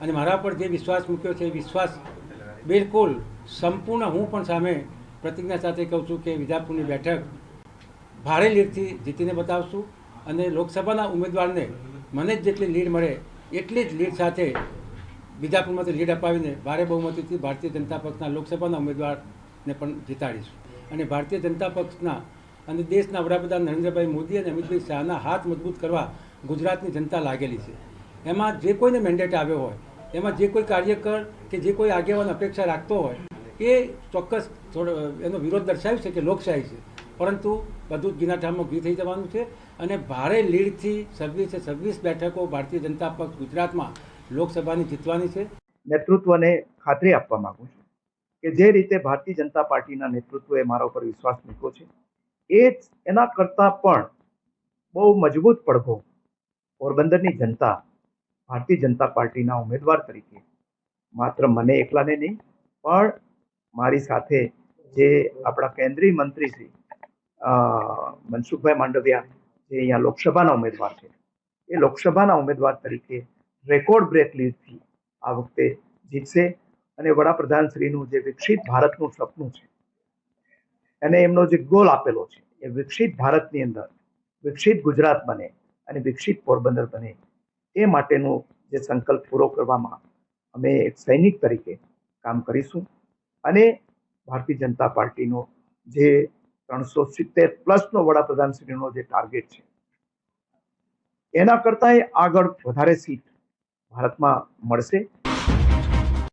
અને મારા પર જે વિશ્વાસ મૂક્યો છે એ વિશ્વાસ બિલકુલ સંપૂર્ણ હું પણ સામે પ્રતિજ્ઞા સાથે કહું છું કે વિજાપુરની બેઠક ભારે લીડથી જીતીને બતાવશું અને લોકસભાના ઉમેદવારને મને જ જેટલી લીડ મળે એટલી જ લીડ સાથે વિજાપુરમાંથી લીડ અપાવીને ભારે બહુમતીથી ભારતીય જનતા પક્ષના લોકસભાના ઉમેદવારને પણ જીતાડીશું. અને ભારતીય જનતા પક્ષના અને દેશના વડાપ્રધાન નરેન્દ્રભાઈ મોદી અને અમિતભાઈ શાહના હાથ મજબૂત કરવા ગુજરાતની જનતા લાગેલી છે. એમાં જે કોઈને મેન્ડેટ આવ્યો હોય, એમાં જે કોઈ કાર્યકર કે જે કોઈ આગેવાન અપેક્ષા રાખતો હોય એ ચોક્કસ એનો વિરોધ દર્શાવ્યો છે કે લોકશાહી છે, પરંતુ બધું જ ગીનાઠામમાં ઘી થઈ જવાનું છે. અને ભારે લીડથી 26 બેઠકો ભારતીય જનતા પક્ષ ગુજરાતમાં લોકસભાની જીતવાની છે. નેતૃત્વને ખાતરી આપવા માંગુ છું કે જે રીતે ભારતીય જનતા પાર્ટીના નેતૃત્વએ મારા ઉપર વિશ્વાસ મૂક્યો છે, એ જ એના કરતાં પણ બહુ મજબૂત પડઘો પોરબંદરની જનતા ભારતીય જનતા પાર્ટીના ઉમેદવાર તરીકે માત્ર મને એકલાને નહીં, પણ મારી સાથે જે આપણા કેન્દ્રીય મંત્રી શ્રી મનસુખભાઈ માંડવિયા જે અહીંયા લોકસભાના ઉમેદવાર છે, એ લોકસભાના ઉમેદવાર તરીકે રેકોર્ડ બ્રેક લીડથી આ વખતે જીતશે. અને વડાપ્રધાન શ્રીનું જે વિકસિત ભારતનું સપનું છે અને એમનો જે ગોલ આપેલો છે એ વિકસિત ભારતની અંદર વિકસિત ગુજરાત બને અને વિકસિત પોરબંદર બને, એ માટેનો જે સંકલ્પ પૂરો કરવામાં અમે એક સૈનિક તરીકે કામ કરીશું. અને ભારતીય જનતા પાર્ટીનો જે 370+ વડાપ્રધાન શ્રીનો જે ટાર્ગેટ છે એના કરતાં આગળ વધારે સીટ ભારતમાં મળશે.